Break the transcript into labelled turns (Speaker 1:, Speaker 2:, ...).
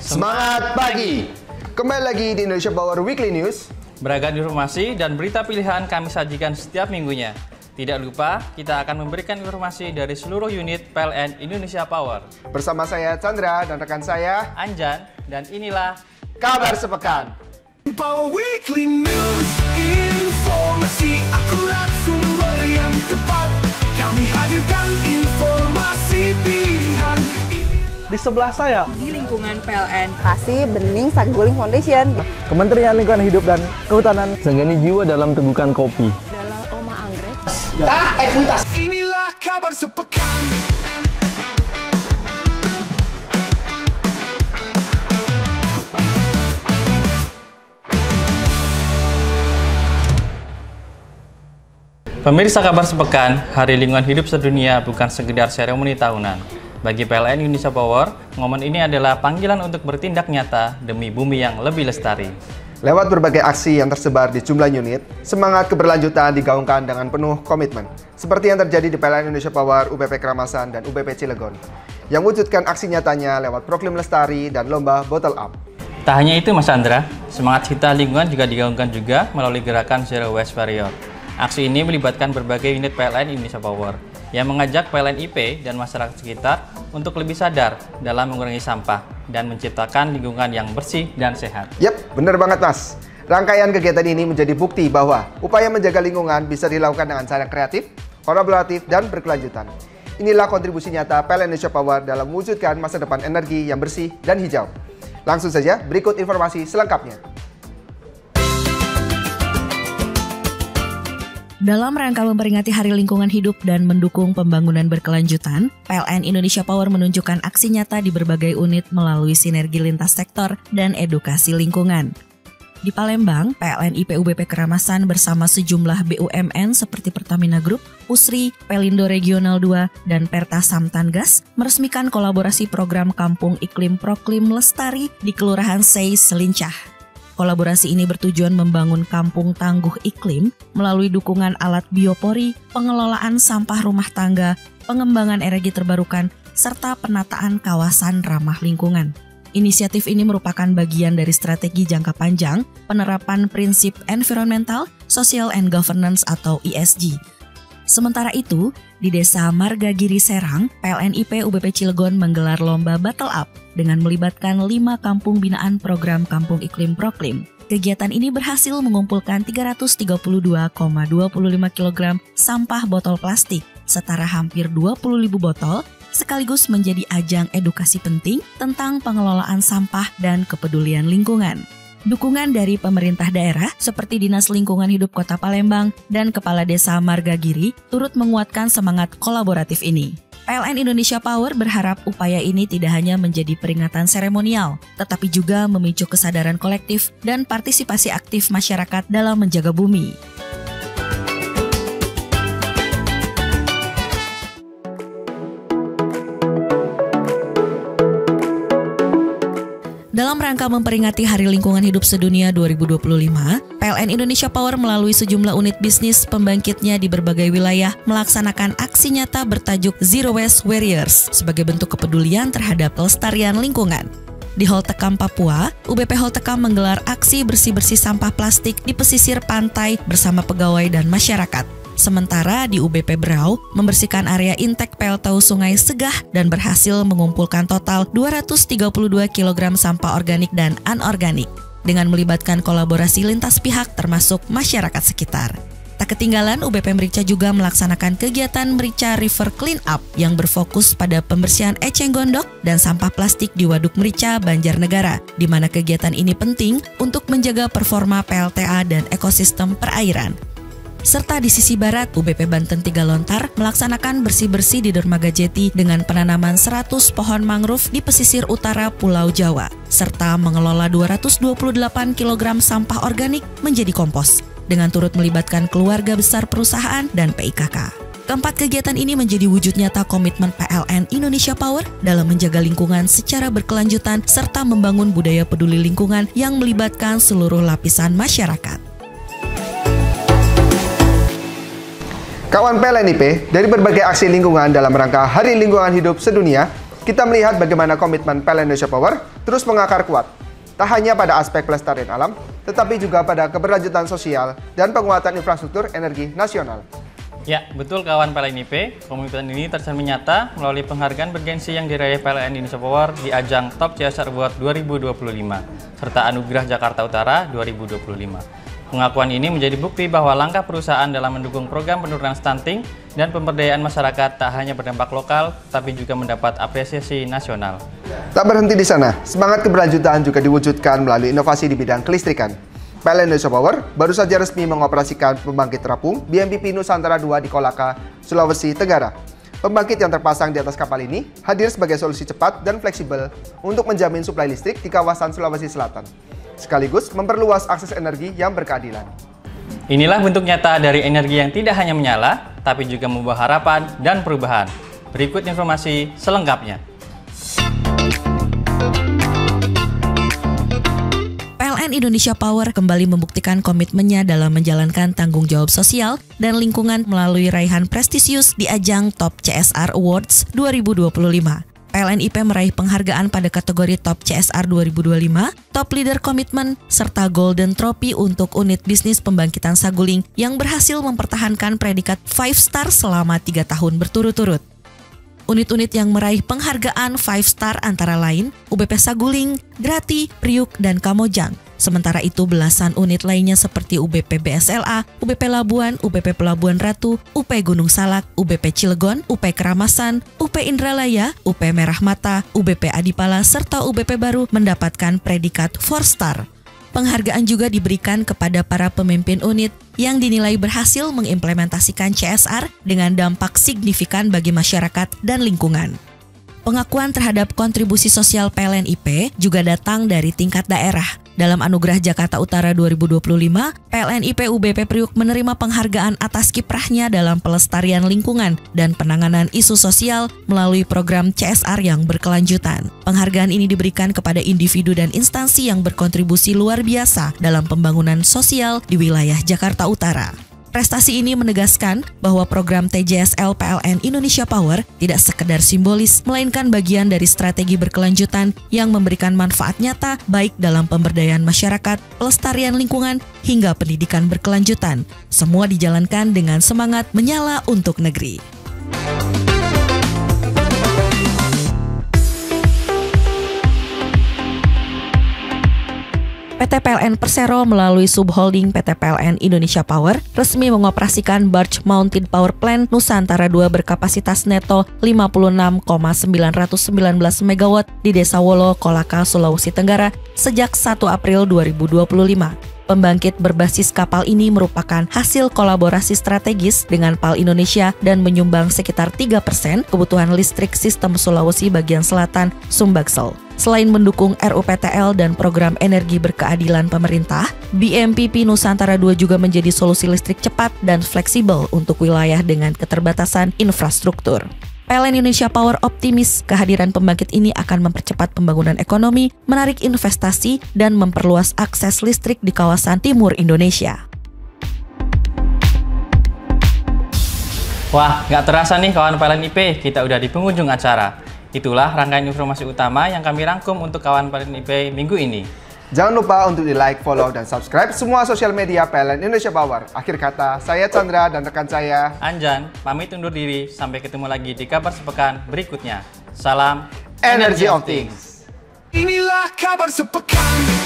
Speaker 1: Semangat pagi! Kembali lagi di Indonesia Power Weekly News.
Speaker 2: Beragam informasi dan berita pilihan kami sajikan setiap minggunya. Tidak lupa, kita akan memberikan informasi dari seluruh unit PLN Indonesia Power.
Speaker 1: Bersama saya Chandra dan rekan saya
Speaker 2: Anjan, dan inilah
Speaker 1: Kabar Sepekan.
Speaker 3: Power Weekly News, informasi akurat, sumber yang tepat. Kami hadirkan informasi pilihan.
Speaker 4: Di sebelah saya,
Speaker 5: di lingkungan PLN
Speaker 6: Kasih Bening Saguling Foundation,
Speaker 4: Kementerian Lingkungan Hidup dan Kehutanan,
Speaker 7: Senggani Jiwa dalam tegukan kopi.
Speaker 6: dalam Oma Anggrek.
Speaker 3: Inilah kabar sepekan.
Speaker 2: Pemirsa Kabar Sepekan, Hari Lingkungan Hidup Sedunia bukan sekedar seremoni tahunan. Bagi PLN Indonesia Power, momen ini adalah panggilan untuk bertindak nyata demi bumi yang lebih lestari.
Speaker 1: Lewat berbagai aksi yang tersebar di jumlah unit, semangat keberlanjutan digaungkan dengan penuh komitmen. Seperti yang terjadi di PLN Indonesia Power, UBP Keramasan, dan UBP Cilegon. Yang wujudkan aksi nyatanya lewat proklim lestari dan lomba bottle up.
Speaker 2: Tak hanya itu Mas Andra, semangat cita lingkungan juga digaungkan juga melalui gerakan Zero Waste Warrior. Aksi ini melibatkan berbagai unit PLN Indonesia Power yang mengajak PLN IP dan masyarakat sekitar untuk lebih sadar dalam mengurangi sampah dan menciptakan lingkungan yang bersih dan sehat.
Speaker 1: Yap, bener banget Mas. Rangkaian kegiatan ini menjadi bukti bahwa upaya menjaga lingkungan bisa dilakukan dengan cara kreatif, kolaboratif, dan berkelanjutan. Inilah kontribusi nyata PLN Indonesia Power dalam mewujudkan masa depan energi yang bersih dan hijau. Langsung saja, berikut informasi selengkapnya.
Speaker 5: Dalam rangka memperingati Hari Lingkungan Hidup dan mendukung pembangunan berkelanjutan, PLN Indonesia Power menunjukkan aksi nyata di berbagai unit melalui sinergi lintas sektor dan edukasi lingkungan. Di Palembang, PLN IP UBP Keramasan bersama sejumlah BUMN seperti Pertamina Group, USRI, Pelindo Regional 2, dan Perta Samtangas meresmikan kolaborasi program Kampung Iklim Proklim Lestari di Kelurahan Sei, Selincah. Kolaborasi ini bertujuan membangun kampung tangguh iklim melalui dukungan alat biopori, pengelolaan sampah rumah tangga, pengembangan energi terbarukan, serta penataan kawasan ramah lingkungan. Inisiatif ini merupakan bagian dari strategi jangka panjang penerapan prinsip environmental, social and governance atau ESG. Sementara itu, di Desa Margagiri Serang, PLN IP UBP Cilegon menggelar lomba Battle Up dengan melibatkan 5 kampung binaan program Kampung Iklim Proklim. Kegiatan ini berhasil mengumpulkan 332,25 kg sampah botol plastik, setara hampir 20.000 botol, sekaligus menjadi ajang edukasi penting tentang pengelolaan sampah dan kepedulian lingkungan. Dukungan dari pemerintah daerah seperti Dinas Lingkungan Hidup Kota Palembang dan Kepala Desa Margagiri turut menguatkan semangat kolaboratif ini. PLN Indonesia Power berharap upaya ini tidak hanya menjadi peringatan seremonial, tetapi juga memicu kesadaran kolektif dan partisipasi aktif masyarakat dalam menjaga bumi. Dalam rangka memperingati Hari Lingkungan Hidup Sedunia 2025, PLN Indonesia Power melalui sejumlah unit bisnis pembangkitnya di berbagai wilayah melaksanakan aksi nyata bertajuk Zero Waste Warriors sebagai bentuk kepedulian terhadap kelestarian lingkungan. Di Holtekam, Papua, UBP Holtekam menggelar aksi bersih-bersih sampah plastik di pesisir pantai bersama pegawai dan masyarakat. Sementara di UBP Berau, membersihkan area intek PLTU Sungai Segah dan berhasil mengumpulkan total 232 kg sampah organik dan anorganik dengan melibatkan kolaborasi lintas pihak termasuk masyarakat sekitar. Tak ketinggalan, UBP Merica juga melaksanakan kegiatan Merica River Clean Up yang berfokus pada pembersihan eceng gondok dan sampah plastik di Waduk Merica, Banjarnegara, di mana kegiatan ini penting untuk menjaga performa PLTA dan ekosistem perairan. Serta di sisi barat, UBP Banten Tiga Lontar melaksanakan bersih-bersih di dermaga jeti dengan penanaman 100 pohon mangrove di pesisir utara Pulau Jawa, serta mengelola 228 kg sampah organik menjadi kompos, dengan turut melibatkan keluarga besar perusahaan dan PIKK. Keempat kegiatan ini menjadi wujud nyata komitmen PLN Indonesia Power dalam menjaga lingkungan secara berkelanjutan serta membangun budaya peduli lingkungan yang melibatkan seluruh lapisan masyarakat.
Speaker 1: Kawan PLN IP, dari berbagai aksi lingkungan dalam rangka Hari Lingkungan Hidup Sedunia, Kita melihat bagaimana komitmen PLN Indonesia Power terus mengakar kuat. Tak hanya pada aspek pelestarian alam, tetapi juga pada keberlanjutan sosial dan penguatan infrastruktur energi nasional.
Speaker 2: Ya, betul kawan PLN IP. Komitmen ini tercermin nyata melalui penghargaan bergensi yang diraih PLN Indonesia Power di ajang Top CSR Award 2025, serta Anugerah Jakarta Utara 2025. Pengakuan ini menjadi bukti bahwa langkah perusahaan dalam mendukung program penurunan stunting dan pemberdayaan masyarakat tak hanya berdampak lokal, tapi juga mendapat apresiasi nasional.
Speaker 1: Tak berhenti di sana, semangat keberlanjutan juga diwujudkan melalui inovasi di bidang kelistrikan. PLN Indonesia Power baru saja resmi mengoperasikan pembangkit terapung BMPP Nusantara 2 di Kolaka, Sulawesi Tenggara. Pembangkit yang terpasang di atas kapal ini hadir sebagai solusi cepat dan fleksibel untuk menjamin suplai listrik di kawasan Sulawesi Selatan, sekaligus memperluas akses energi yang berkeadilan.
Speaker 2: Inilah bentuk nyata dari energi yang tidak hanya menyala, tapi juga membawa harapan dan perubahan. Berikut informasi selengkapnya.
Speaker 5: PLN Indonesia Power kembali membuktikan komitmennya dalam menjalankan tanggung jawab sosial dan lingkungan melalui raihan prestisius di ajang Top CSR Awards 2025. PLN IP meraih penghargaan pada kategori Top CSR 2025, Top Leader Commitment, serta Golden Trophy untuk unit bisnis pembangkitan Saguling yang berhasil mempertahankan predikat 5 star selama 3 tahun berturut-turut. Unit-unit yang meraih penghargaan 5 star antara lain UBP Saguling, Grati, Priuk, dan Kamojang. Sementara itu belasan unit lainnya seperti UBP BSLA, UBP Labuan, UBP Pelabuhan Ratu, UP Gunung Salak, UBP Cilegon, UP Keramasan, UP Indralaya, UP Merah Mata, UBP Adipala, serta UBP Baru mendapatkan predikat 4 star. Penghargaan juga diberikan kepada para pemimpin unit yang dinilai berhasil mengimplementasikan CSR dengan dampak signifikan bagi masyarakat dan lingkungan. Pengakuan terhadap kontribusi sosial PLN IP juga datang dari tingkat daerah. Dalam Anugerah Jakarta Utara 2025, PLN IP UBP Priuk menerima penghargaan atas kiprahnya dalam pelestarian lingkungan dan penanganan isu sosial melalui program CSR yang berkelanjutan. Penghargaan ini diberikan kepada individu dan instansi yang berkontribusi luar biasa dalam pembangunan sosial di wilayah Jakarta Utara. Prestasi ini menegaskan bahwa program TJSL PLN Indonesia Power tidak sekedar simbolis, melainkan bagian dari strategi berkelanjutan yang memberikan manfaat nyata baik dalam pemberdayaan masyarakat, pelestarian lingkungan, hingga pendidikan berkelanjutan. Semua dijalankan dengan semangat menyala untuk negeri. PT PLN Persero melalui subholding PT PLN Indonesia Power resmi mengoperasikan Barge Mounted Power Plant Nusantara 2 berkapasitas neto 56,919 MW di Desa Wolo, Kolaka, Sulawesi Tenggara sejak 1 April 2025. Pembangkit berbasis kapal ini merupakan hasil kolaborasi strategis dengan PAL Indonesia dan menyumbang sekitar 3% kebutuhan listrik sistem Sulawesi bagian selatan Sumbaksel. Selain mendukung RUPTL dan program energi berkeadilan pemerintah, BMPP Nusantara 2 juga menjadi solusi listrik cepat dan fleksibel untuk wilayah dengan keterbatasan infrastruktur. PLN Indonesia Power optimis kehadiran pembangkit ini akan mempercepat pembangunan ekonomi, menarik investasi, dan memperluas akses listrik di kawasan timur Indonesia.
Speaker 2: Wah, nggak terasa nih kawan PLN IP, kita udah di penghujung acara. Itulah rangkaian informasi utama yang kami rangkum untuk kawan PLN IP minggu ini.
Speaker 1: Jangan lupa untuk di like, follow, dan subscribe semua sosial media PLN Indonesia Power. Akhir kata, saya Chandra dan rekan saya
Speaker 2: Anjan, pamit undur diri. Sampai ketemu lagi di kabar sepekan berikutnya. Salam
Speaker 1: Energy of Things.
Speaker 3: Inilah kabar sepekan.